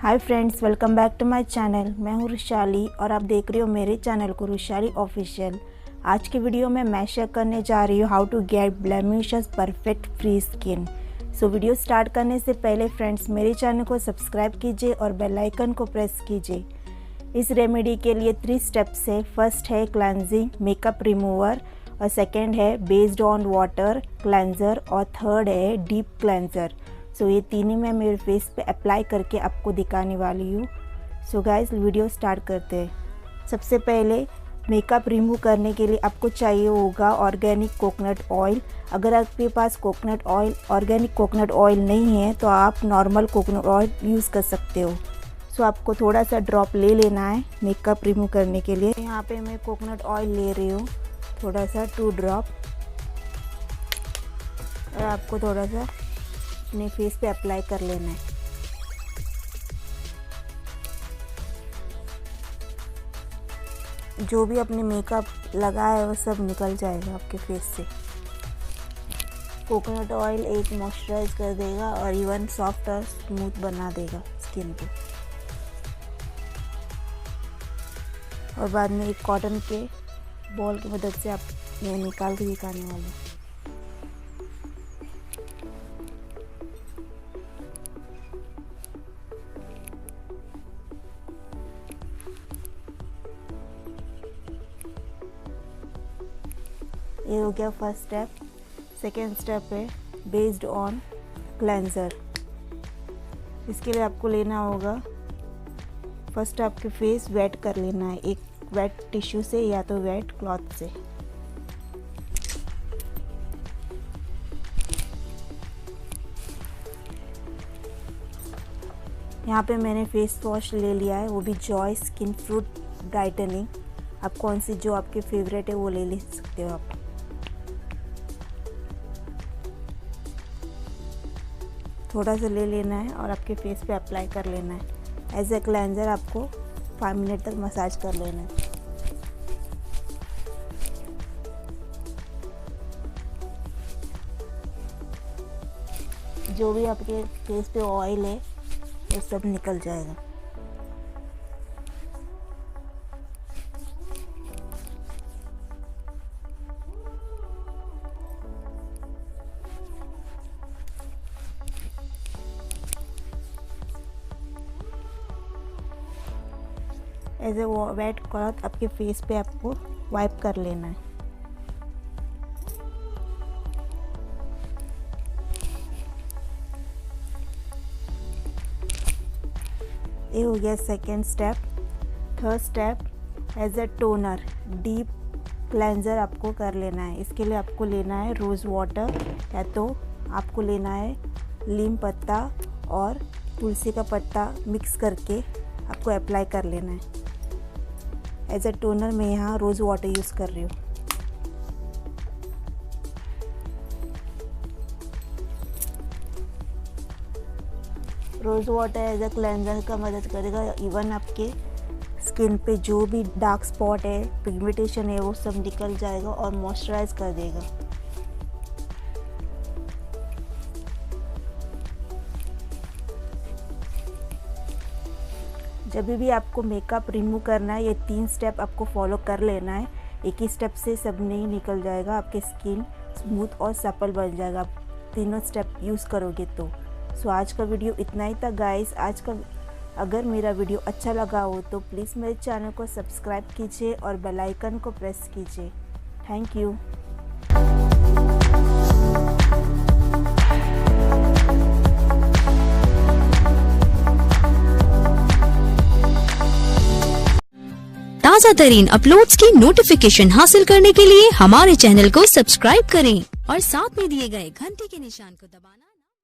Hi friends, welcome back to my channel. मैं हूँ वृशाली और आप देख रहे हो मेरे चैनल को वृशाली ऑफिशियल। आज की वीडियो में मैं शेयर करने जा रही हूँ how to get blemishes perfect free skin. So video start करने से पहले फ्रेंड्स मेरे चैनल को सब्सक्राइब कीजिए और बेल आइकन को प्रेस कीजिए। इस रेमेडी के लिए 3 स्टेप्स है। फर्स्ट है क्लेंजिंग मेकअप रिमूवर, और सेकेंड है बेस्ड ऑन वाटर क्लेंजर, और थर्ड है डीप क्लेंजर। सो ये तीनों मैं मेरे फेस पे अप्लाई करके आपको दिखाने वाली हूँ। सो गाइस वीडियो स्टार्ट करते हैं। सबसे पहले मेकअप रिमूव करने के लिए आपको चाहिए होगा ऑर्गेनिक कोकोनट ऑयल। अगर आपके पास ऑर्गेनिक कोकोनट ऑयल नहीं है तो आप नॉर्मल कोकोनट ऑयल यूज़ कर सकते हो। सो आपको थोड़ा सा ड्रॉप ले लेना है मेकअप रिमूव करने के लिए। यहाँ पे मैं कोकोनट ऑयल ले रही हूँ, थोड़ा सा 2 ड्रॉप, और आपको थोड़ा सा अपने फेस पे अप्लाई कर लेना है। जो भी अपने मेकअप लगा है वो सब निकल जाएगा आपके फेस से। कोकोनट ऑयल एक मॉइस्चराइज कर देगा और इवन सॉफ्ट और स्मूथ बना देगा स्किन को। और बाद में एक कॉटन के बॉल की मदद से आप ये निकाल के दिखाने वाले हैं। ये हो गया फर्स्ट स्टेप। सेकेंड स्टेप है बेस्ड ऑन क्लेंजर। इसके लिए आपको लेना होगा, फर्स्ट आपके फेस वेट कर लेना है एक वेट टिश्यू से या तो वेट क्लॉथ से। यहाँ पे मैंने फेस वॉश ले लिया है, वो भी जॉय स्किन फ्रूट ब्राइटनिंग। आप कौन सी जो आपके फेवरेट है वो ले सकते हो आप। थोड़ा सा ले लेना है और आपके फेस पे अप्लाई कर लेना है। एज ए क्लेंजर आपको 5 मिनट तक मसाज कर लेना है। जो भी आपके फेस पे ऑयल है वो सब निकल जाएगा। एज ए वेट क्लॉथ आपके फेस पे आपको वाइप कर लेना है। ये हो गया second step. Third step as a toner deep cleanser आपको कर लेना है। इसके लिए आपको लेना है रोज़ वाटर, या तो आपको लेना है नीम पत्ता और तुलसी का पत्ता मिक्स करके आपको अप्लाई कर लेना है। एज ए टोनर मैं यहाँ रोज़ वाटर यूज़ कर रही हूँ। Rose water as a cleanser का मदद करेगा। इवन आपके स्किन पे जो भी डार्क स्पॉट है, पिगमेंटेशन है, वो सब निकल जाएगा और मॉइस्चराइज कर देगा। जब भी आपको मेकअप रिमूव करना है ये 3 स्टेप आपको फॉलो कर लेना है। एक ही स्टेप से सब नहीं निकल जाएगा, आपके स्किन स्मूथ और सपल बन जाएगा आप तीनों स्टेप यूज़ करोगे तो। सो आज का वीडियो इतना ही था गाइस। अगर मेरा वीडियो अच्छा लगा हो तो प्लीज़ मेरे चैनल को सब्सक्राइब कीजिए और बेल आइकन को प्रेस कीजिए। Thank you. ताज़ा तरीन अपलोड्स की नोटिफिकेशन हासिल करने के लिए हमारे चैनल को सब्सक्राइब करें और साथ में दिए गए घंटी के निशान को दबाना